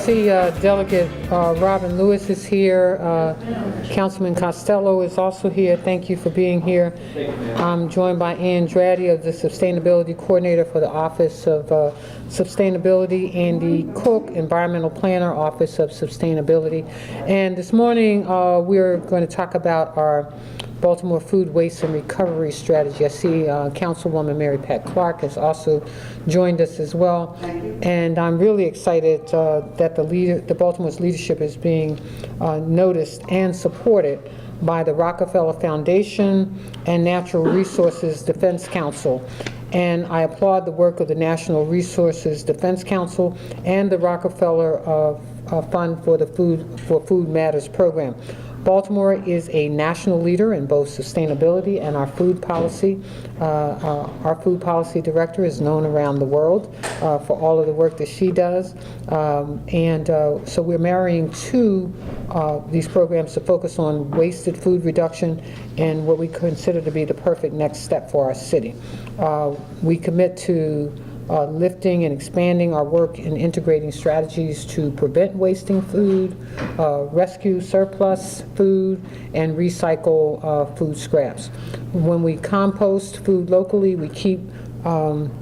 see Delegate Robin Lewis is here. Councilman Costello is also here. Thank you for being here. I'm joined by Andrade of the Sustainability Coordinator for the Office of Sustainability, Andy Cook, Environmental Planner, Office of Sustainability. And this morning we're going to talk about our Baltimore Food Waste and Recovery Strategy. I see Councilwoman Mary Pat Clark has also joined us as well. And I'm really excited that the Baltimore's leadership is being noticed and supported by the Rockefeller Foundation and Natural Resources Defense Council. And I applaud the work of the National Resources Defense Council and the Rockefeller Fund for the Food Matters program. Baltimore is a national leader in both sustainability and our food policy. Our food policy director is known around the world for all of the work that she does. So we're marrying these programs to focus on wasted food reduction and what we consider to be the perfect next step for our city. We commit to lifting and expanding our work in integrating strategies to prevent wasting food, rescue surplus food, and recycle food scraps. When we compost food locally, we keep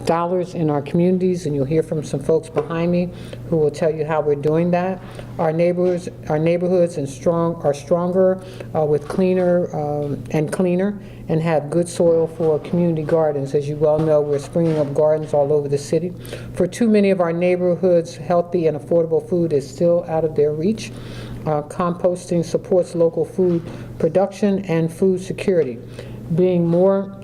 dollars in our communities, and you'll hear from some folks behind me who will tell you how we're doing that. Our neighborhoods are stronger with cleaner and have good soil for community gardens. As you well know, we're springing up gardens all over the city. For too many of our neighborhoods, healthy and affordable food is still out of their reach. Composting supports local food production and food security. Being more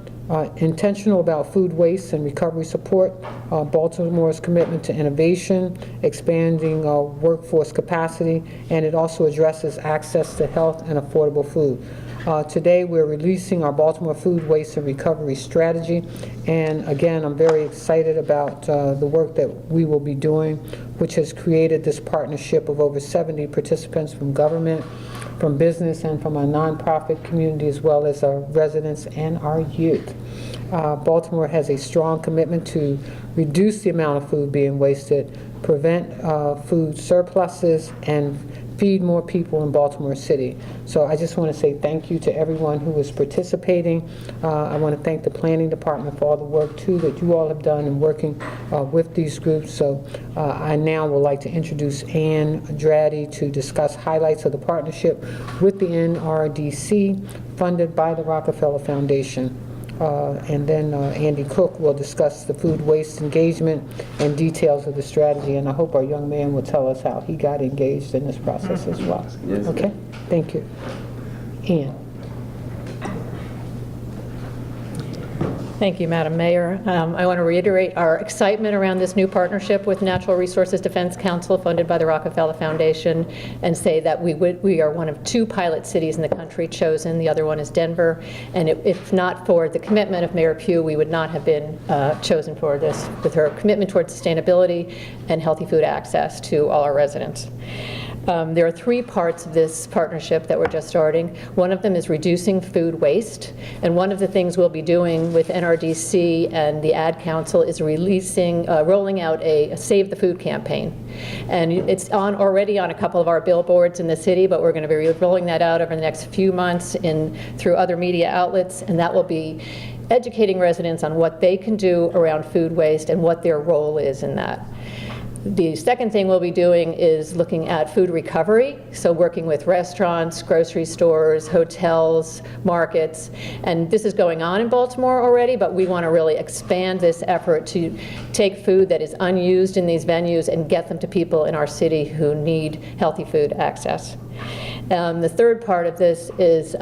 intentional about food waste and recovery support, Baltimore's commitment to innovation, expanding workforce capacity, and it also addresses access to health and affordable food. Today we're releasing our Baltimore Food Waste and Recovery Strategy, and again I'm very excited about the work that we will be doing, which has created this partnership of over 70 participants from government, from business, and from our nonprofit community, as well as our residents and our youth. Baltimore has a strong commitment to reduce the amount of food being wasted, prevent food surpluses, and feed more people in Baltimore City. So I just want to say thank you to everyone who is participating. I want to thank the Planning Department for all the work too that you all have done in working with these groups. So I now would like to introduce Andrade to discuss highlights of the partnership with the NRDC funded by the Rockefeller Foundation. And then Andy Cook will discuss the food waste engagement and details of the strategy, and I hope our young man will tell us how he got engaged in this process as well. Yes. Okay, thank you. Ann. Thank you, Madam Mayor. I want to reiterate our excitement around this new partnership with Natural Resources Defense Council funded by the Rockefeller Foundation, and say that we are one of 2 pilot cities in the country chosen. The other one is Denver, and if not for the commitment of Mayor Pugh, we would not have been chosen for this, with her commitment towards sustainability and healthy food access to all our residents. There are 3 parts of this partnership that we're just starting. One of them is reducing food waste, and one of the things we'll be doing with NRDC and the Ad Council is rolling out a Save the Food campaign. And it's already on a couple of our billboards in the city, but we're going to be rolling that out over the next few months through other media outlets, and that will be educating residents on what they can do around food waste and what their role is in that. The second thing we'll be doing is looking at food recovery, so working with restaurants, grocery stores, hotels, markets, and this is going on in Baltimore already, but we want to really expand this effort to take food that is unused in these venues and get them to people in our city who need healthy food access. The third part of this is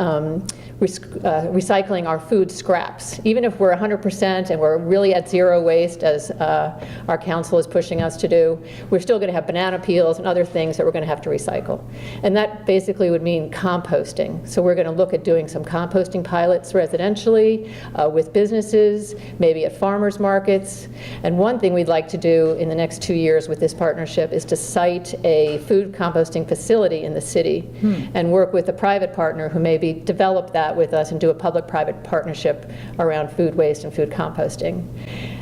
recycling our food scraps. Even if we're 100% and we're really at zero waste, as our council is pushing us to do, we're still going to have banana peels and other things that we're going to have to recycle. And that basically would mean composting. So we're going to look at doing some composting pilots residentially, with businesses, maybe at farmers markets. And one thing we'd like to do in the next 2 years with this partnership is to site a food composting facility in the city city and work with a private partner who maybe develop that with us and do a public-private partnership around food waste and food composting.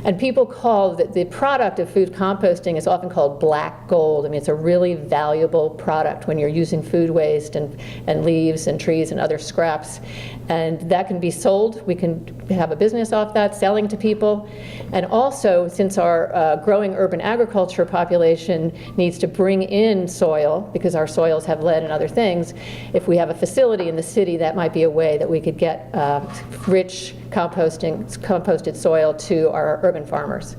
And people call the product of food composting is often called black gold. I mean, it's a really valuable product when you're using food waste and leaves and trees and other scraps. And that can be sold. We can have a business off that, selling to people. And also, since our growing urban agriculture population needs to bring in soil, because our soils have lead and other things, if we have a facility in the city, that might be a way that we could get rich composted soil to our urban farmers.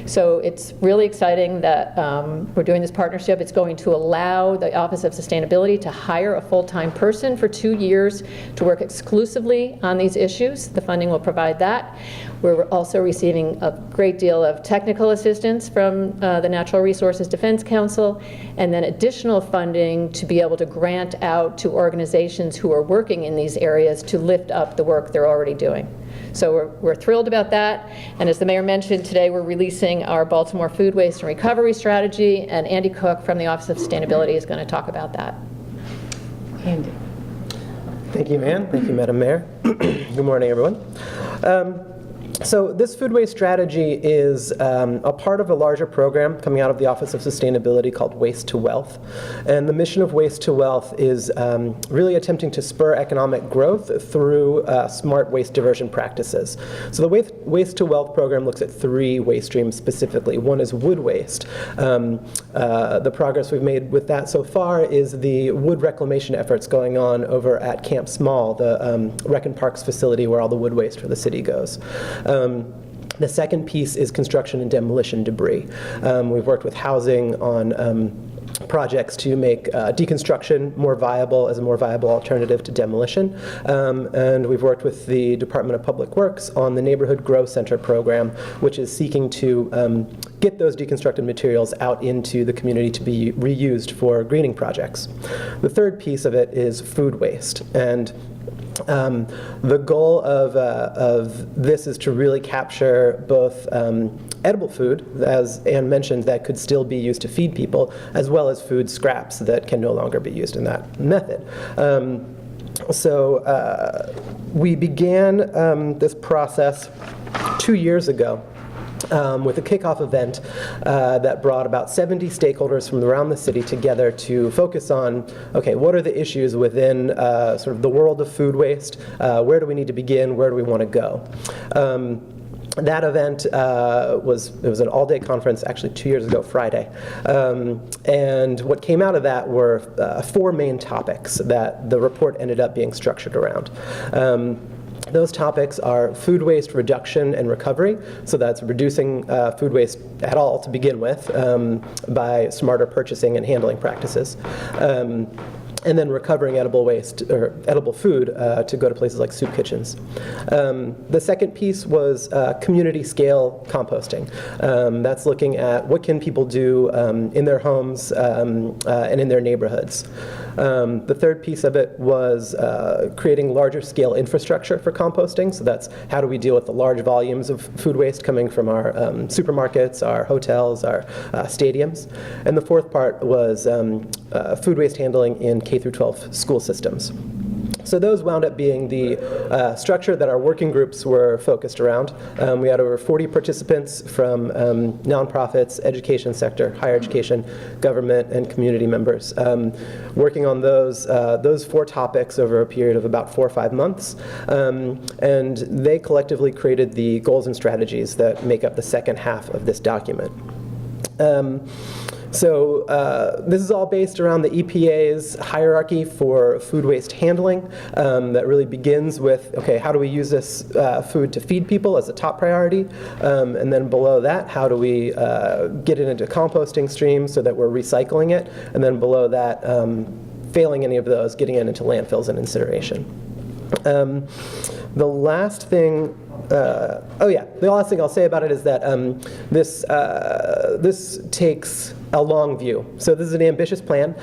So it's really exciting that we're doing this partnership. It's going to allow the Office of Sustainability to hire a full-time person for 2 years to work exclusively on these issues. The funding will provide that. We're also receiving a great deal of technical assistance from the Natural Resources Defense Council, and then additional funding to be able to grant out to organizations who are working in these areas to lift up the work they're already doing. So we're thrilled about that. And as the mayor mentioned, today we're releasing our Baltimore Food Waste and Recovery Strategy, and Andy Cook from the Office of Sustainability is going to talk about that. Andy. Thank you, Ann. Thank you, Madam Mayor. Good morning, everyone. So this food waste strategy is a part of a larger program coming out of the Office of Sustainability called Waste to Wealth. And the mission of Waste to Wealth is really attempting to spur economic growth through smart waste diversion practices. So the Waste to Wealth program looks at 3 waste streams specifically. One is wood waste. The progress we've made with that so far is the wood reclamation efforts going on over at Camp Small, the Rec and Parks facility where all the wood waste for the city goes. The second piece is construction and demolition debris. We've worked with housing on projects to make deconstruction more viable as a more viable alternative to demolition. And we've worked with the Department of Public Works on the Neighborhood Grow Center program, which is seeking to get those deconstructed materials out into the community to be reused for greening projects. The third piece of it is food waste. And the goal of this is to really capture both edible food, as Ann mentioned, that could still be used to feed people, as well as food scraps that can no longer be used in that method. So we began this process 2 years ago. With a kickoff event that brought about 70 stakeholders from around the city together to focus on, okay, what are the issues within sort of the world of food waste? Where do we need to begin? Where do we want to go? That event was an all-day conference, actually 2 years ago, Friday. And what came out of that were 4 main topics that the report ended up being structured around. Those topics are food waste reduction and recovery, so that's reducing food waste at all to begin with by smarter purchasing and handling practices. And then recovering edible waste or edible food to go to places like soup kitchens. The second piece was community scale composting. That's looking at what can people do in their homes and in their neighborhoods. The third piece of it was creating larger scale infrastructure for composting. So that's how do we deal with the large volumes of food waste coming from our supermarkets, our hotels, our stadiums. And the fourth part was food waste handling in K through 12 school systems. So those wound up being the structure that our working groups were focused around. We had over 40 participants from nonprofits, education sector, higher education, government, and community members, working on those 4 topics over a period of about 4 or 5 months. And they collectively created the goals and strategies that make up the second half of this document. So this is all based around the EPA's hierarchy for food waste handling that really begins with, okay, how do we use this food to feed people as a top priority? And then below that, how do we get it into composting streams so that we're recycling it? And then below that, failing any of those, getting it into landfills and incineration. The last thing The last thing I'll say about it is that this takes a long view. So this is an ambitious plan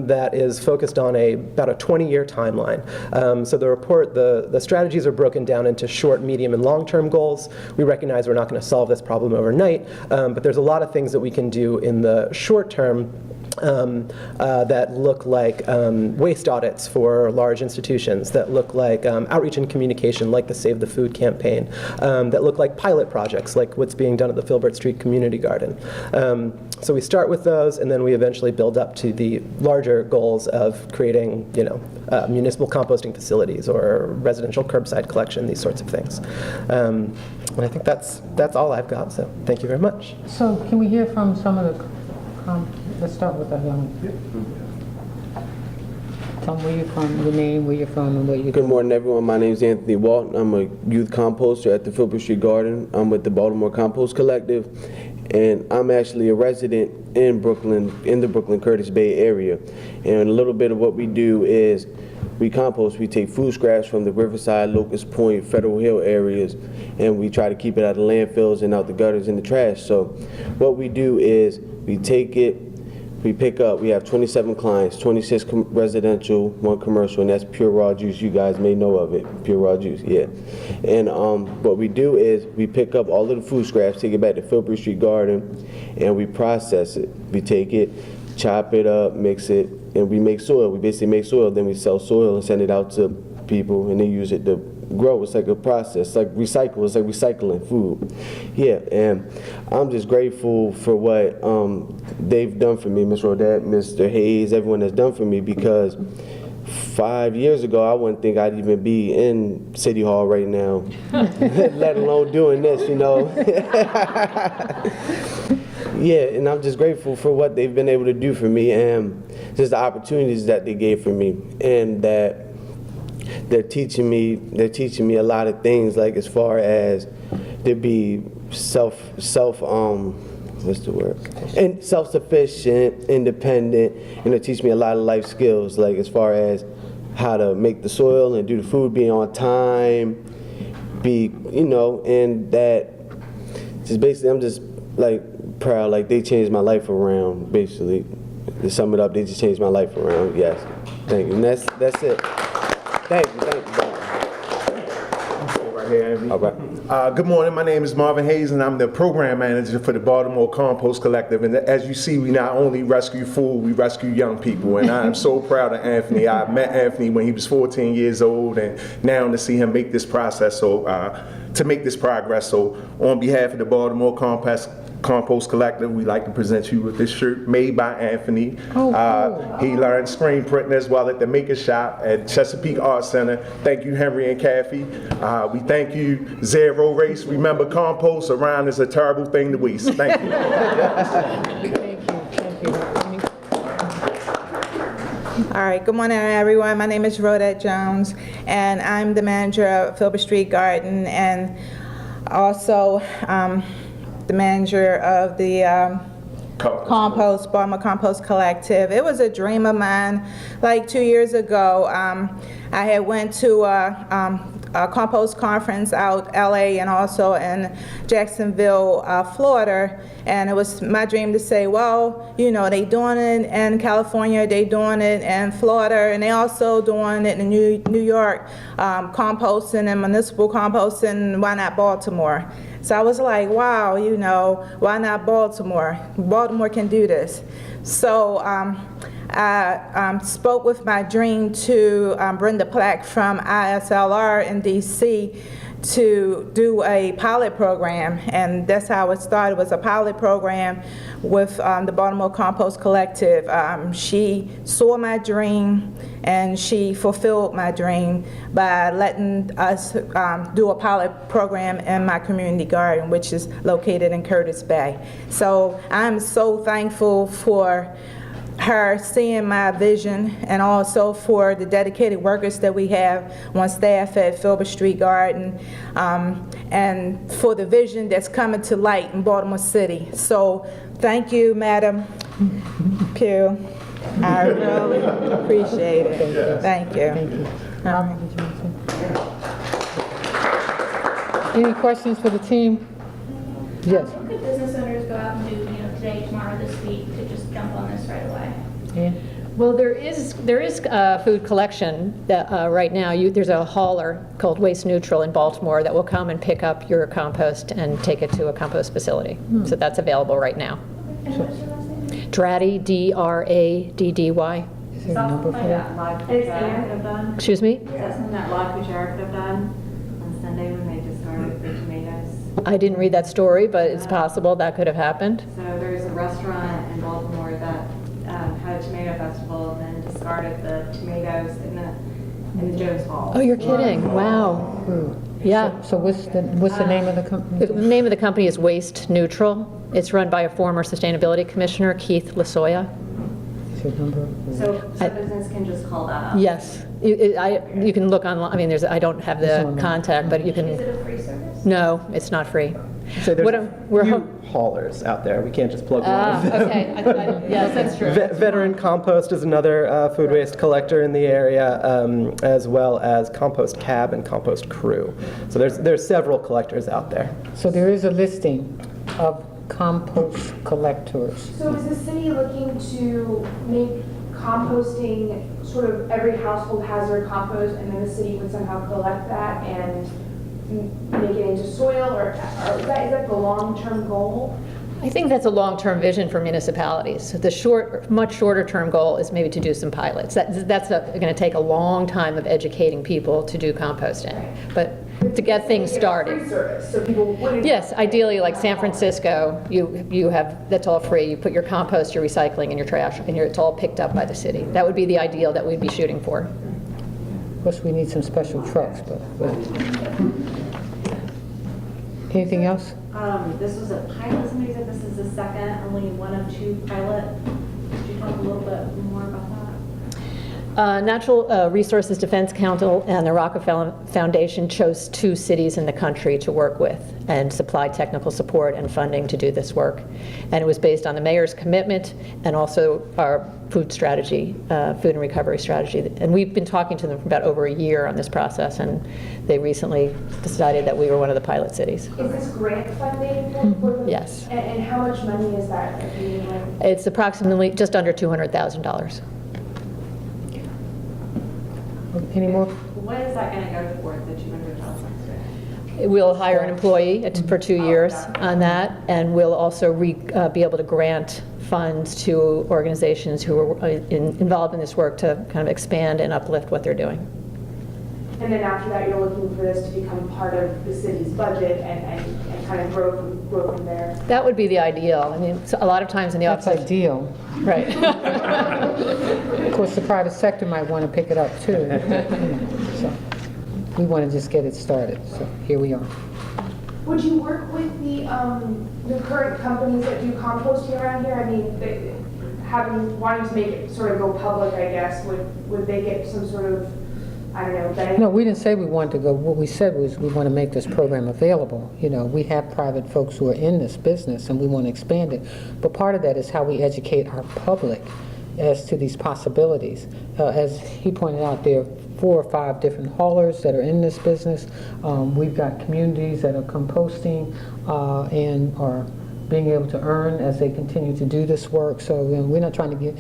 that is focused on about a 20-year timeline. So the report, the strategies are broken down into short, medium, and long-term goals. We recognize we're not going to solve this problem overnight, but there's a lot of things that we can do in the short term that look like waste audits for large institutions, that look like outreach and communication like the Save the Food campaign, that look like pilot projects like what's being done at the Filbert Street Community Garden. So we start with those, and then we eventually build up to the larger goals of creating, municipal composting facilities or residential curbside collection, these sorts of things. And I think that's all I've got, so thank you very much. So can we hear from some of the, let's start with the young. Tell them where you're from, your name, where you're from, and where you're Good morning, everyone. My name is Anthony Walton. I'm a youth composter at the Filbert Street Garden. I'm with the Baltimore Compost Collective, and I'm actually a resident in Brooklyn, in the Brooklyn Curtis Bay area. And a little bit of what we do is we compost. We take food scraps from the Riverside, Locust Point, Federal Hill areas, and we try to keep it out of landfills and out the gutters and the trash. So what we do is we take it, we pick up, we have 27 clients, 26 residential, 1 commercial, and that's Pure Raw Juice. You guys may know of it, Pure Raw Juice, yeah. And what we do is we pick up all of the food scraps, take it back to Filbert Street Garden, and we process it. We take it, chop it up, mix it, and we make soil. We basically make soil, then we sell soil and send it out to people, and they use it to grow. It's like a process, it's like recycle. It's like recycling food. Yeah, and I'm just grateful for what they've done for me, Ms. Rodette, Mr. Hayes, everyone that's done for me, because 5 years ago, I wouldn't think I'd even be in City Hall right now, let alone doing this, Yeah, and I'm just grateful for what they've been able to do for me, and just the opportunities that they gave for me, and that they're teaching me a lot of things, like as far as to be self-sufficient, independent, and they teach me a lot of life skills, like as far as how to make the soil and do the food, being on time, and that just basically I'm just like proud, like they changed my life around, basically. To sum it up, they just changed my life around, yes. Thank you, and that's it. Thank you. Right here, Andy. All right. Good morning, my name is Marvin Hays, and I'm the program manager for the Baltimore Compost Collective. And as you see, we not only rescue food, we rescue young people. And I am so proud of Anthony. I met Anthony when he was 14 years old, and now to see him make this process, to make this progress. So on behalf of the Baltimore Compost Collective, we'd like to present you with this shirt made by Anthony. Oh, cool. He learned screen printing as well at the Maker Shop at Chesapeake Art Center. Thank you, Henry and Kathy. We thank you, Zero Race. Remember, compost around is a terrible thing to waste. Thank you. Thank you. All right, good morning, everyone. My name is Rohit Jones, and I'm the manager of Filbert Street Garden, and also the manager of the Baltimore Compost Collective. It was a dream of mine. Like 2 years ago, I had went to a compost conference out LA and also in Jacksonville, Florida, and it was my dream to say, well, they doing it in California, they doing it in Florida, and they also doing it in New York, composting and municipal composting. Why not Baltimore? So I was like, wow, why not Baltimore? Baltimore can do this. So I spoke with my dream to bring the plaque from ISLR in DC to do a pilot program, and that's how it started. It was a pilot program with the Baltimore Compost Collective. She saw my dream and she fulfilled my dream by letting us do a pilot program in my community garden, which is located in Curtis Bay. So I'm so thankful for her seeing my vision, and also for the dedicated workers that we have on staff at Filbert Street Garden, and for the vision that's coming to light in Baltimore City. So thank you, Madam Pugh. I really appreciate it. Thank you. Thank you. Robin, did you want to say? Any questions for the team? Yes. What could business owners go out and do, today, tomorrow, this week, to just jump on this right away? Well, there is food collection that, right now. There's a hauler called Waste Neutral in Baltimore that will come and pick up your compost and take it to a compost facility. So that's available right now. And what's your last name? Draddy, D-R-A-D-D-Y. Is there a number for that? Live Kuchara could have done? Excuse me? Is that something that Live Kuchara could have done on Sunday when they just started the tomatoes? I didn't read that story, but it's possible that could have happened. So there's a restaurant in Baltimore that had a tomato festival and then discarded the tomatoes in the Jones Hall. Oh, you're kidding? Wow. Yeah. So what's the name of the The company? name of the company is Waste Neutral. It's run by a former sustainability commissioner, Keith Lasoya. Is your number? So business can just call that up. Yes. You can look online. I mean, I don't have the contact, but you Is can, it a free service? no, it's not free. So there's What a we're few haulers out there. We can't just plug one of them. Okay. Yes, that's true. Veteran Compost is another food waste collector in the area, as well as Compost Cab and Compost Crew. So there's several collectors out there. So there is a listing of compost collectors. So is the city looking to make composting, sort of every household has their compost and then the city would somehow collect that and make it into soil, or is that the long-term goal? I think that's a long-term vision for municipalities. The much shorter-term goal is maybe to do some pilots. That's going to take a long time of educating people to do composting, but to get things started. Free service, so people wouldn't. Yes, ideally, like San Francisco, you have, that's all free. You put your compost, your recycling, and your trash, and it's all picked up by the city. That would be the ideal that we'd be shooting for. Of course, we need some special trucks, but. Anything else? This was a pilot. Somebody said this is the second, only one of two pilot. Could you talk a little bit more about that? Natural Resources Defense Council and the Rockefeller Foundation chose 2 cities in the country to work with and supply technical support and funding to do this work. And it was based on the mayor's commitment and also our food strategy, food and recovery strategy. And we've been talking to them for about over a year on this process, and they recently decided that we were one of the pilot cities. Is this grant funding for them? Yes. And how much money is that? It's approximately just under $200,000. Any more? What is that going to go toward, the 200,000? We'll hire an employee for 2 years on that, and we'll also be able to grant funds to organizations who are involved in this work to kind of expand and uplift what they're doing. And then after that, you're looking for this to become part of the city's budget and kind of grow from there? That would be the ideal. I mean, so a lot of times in the That's office. ideal. Right. Of course, the private sector might want to pick it up too. So we want to just get it started, so here we are. Would you work with the current companies that do composting around here? I mean, wanting to make it sort of go public, I guess, would they get some sort of, I don't know, benefit? No, we didn't say we wanted to go. What we said was we want to make this program available. We have private folks who are in this business and we want to expand it. But part of that is how we educate our public as to these possibilities. As he pointed out, there are 4 or 5 different haulers that are in this business. We've got communities that are composting and are being able to earn as they continue to do this work. So we're not trying to get,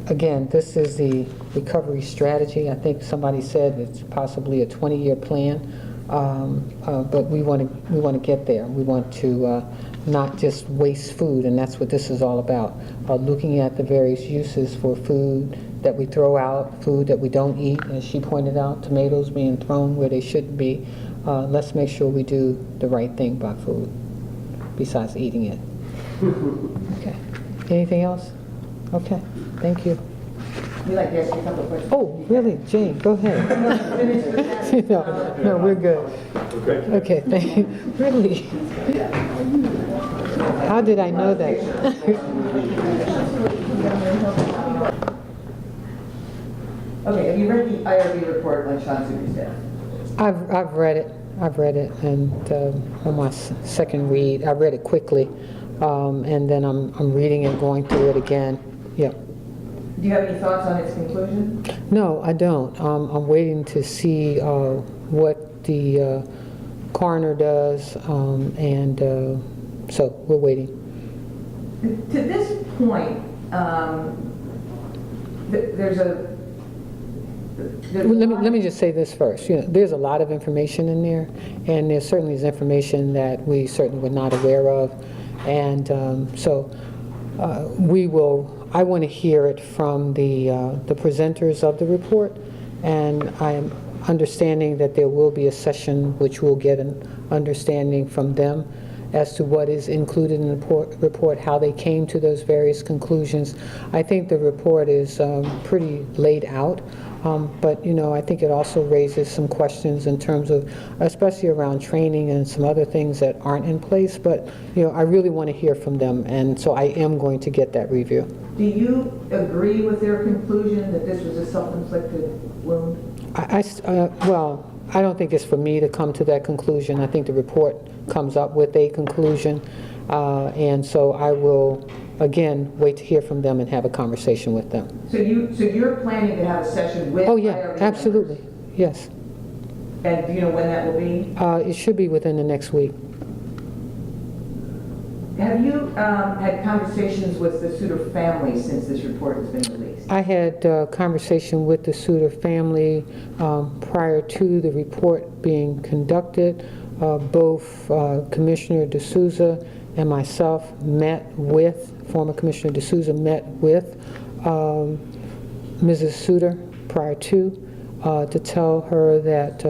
again, this is the recovery strategy. I think somebody said it's possibly a 20-year plan, but we want to get there. We want to not just waste food, and that's what this is all about. Looking at the various uses for food that we throw out, food that we don't eat, as she pointed out, tomatoes being thrown where they shouldn't be. Let's make sure we do the right thing by food, besides eating it. Okay. Anything else? Okay. Thank you. We'd like to ask you a couple of questions. Oh, really? Jane, go ahead. No, we're good. Okay, thank you. Really? How did I know that? Okay, have you read the IRB report on Sean Super's death? I've read it, and on my second read, I read it quickly, and then I'm reading and going through it again. Yeah. Do you have any thoughts on its conclusion? No, I don't. I'm waiting to see what the coroner does, and so we're waiting. To this point, there's a... Let me just say this first. There's a lot of information in there, and there certainly is information that we certainly were not aware of, and so I want to hear it from the presenters of the report, and I am understanding that there will be a session which we'll get an understanding from them as to what is included in the report, how they came to those various conclusions. I think the report is pretty laid out, but I think it also raises some questions in terms of, especially around training and some other things that aren't in place, but I really want to hear from them, and so I am going to get that review. Do you agree with their conclusion that this was a self-inflicted wound? Well, I don't think it's for me to come to that conclusion. I think the report comes up with a conclusion, and so I will, again, wait to hear from them and have a conversation with them. So you're planning to have a session with Oh, yeah, IRB absolutely, members? yes. And do you know when that will be? It should be within the next week. Have you had conversations with the Suter family since this report has been released? I had a conversation with the Suter family prior to the report being conducted. Both Commissioner D'Souza and myself former Commissioner D'Souza met with Mrs. Suter prior to tell her that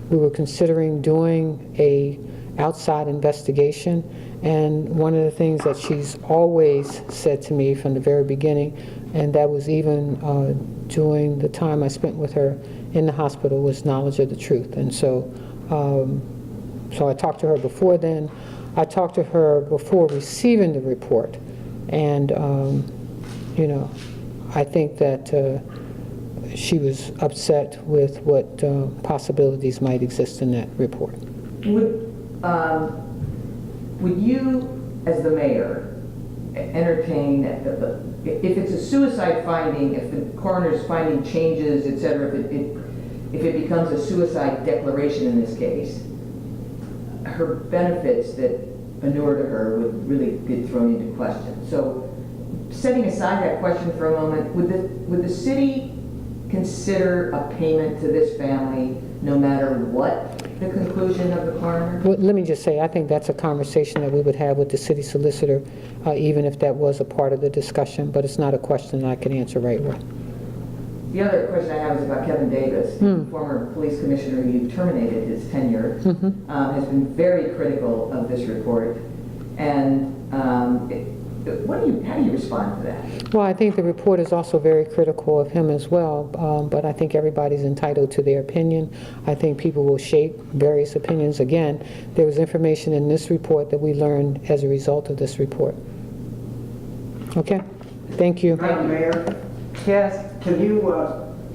we were considering doing a outside investigation. And one of the things that she's always said to me from the very beginning, and that was even during the time I spent with her in the hospital, was knowledge of the truth. And so, so I talked to her before then. I talked to her before receiving the report. And, I think that she was upset with what possibilities might exist in that report. Would you, as the mayor, entertain, if it's a suicide finding, if the coroner's finding changes, et cetera, if it becomes a suicide declaration in this case, her benefits that inure to her would really get thrown into question. So, setting aside that question for a moment, would the city consider a payment to this family no matter what the conclusion of the coroner? Well, let me just say, I think that's a conversation that we would have with the city solicitor, even if that was a part of the discussion, but it's not a question I can answer right away. The other question I have is about Kevin Davis, the former police commissioner who terminated his tenure, has been very critical of this report. And how do you respond to that? Well, I think the report is also very critical of him as well, but I think everybody's entitled to their opinion. I think people will shape various opinions. Again, there was information in this report that we learned as a result of this report. Okay? Thank you. Madam Mayor? Yes. Can you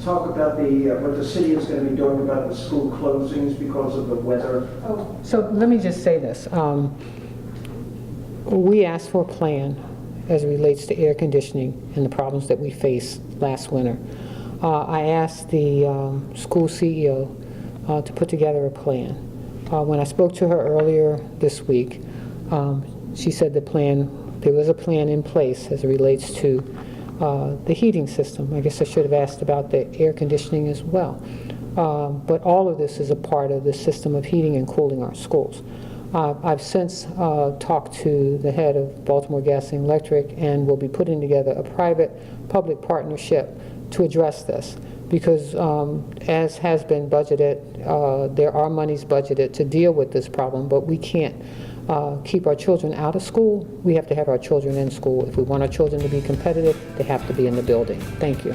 talk about what the city is going to be doing about the school closings because of the weather? So let me just say this. We asked for a plan as it relates to air conditioning and the problems that we faced last winter. I asked the school CEO to put together a plan. When I spoke to her earlier this week, she said there was a plan in place as it relates to the heating system. I guess I should have asked about the air conditioning as well. But all of this is a part of the system of heating and cooling our schools. I've since talked to the head of Baltimore Gas and Electric, and we'll be putting together a private-public partnership to address this, because as has been budgeted, there are monies budgeted to deal with this problem, but we can't keep our children out of school. We have to have our children in school. If we want our children to be competitive, they have to be in the building. Thank you.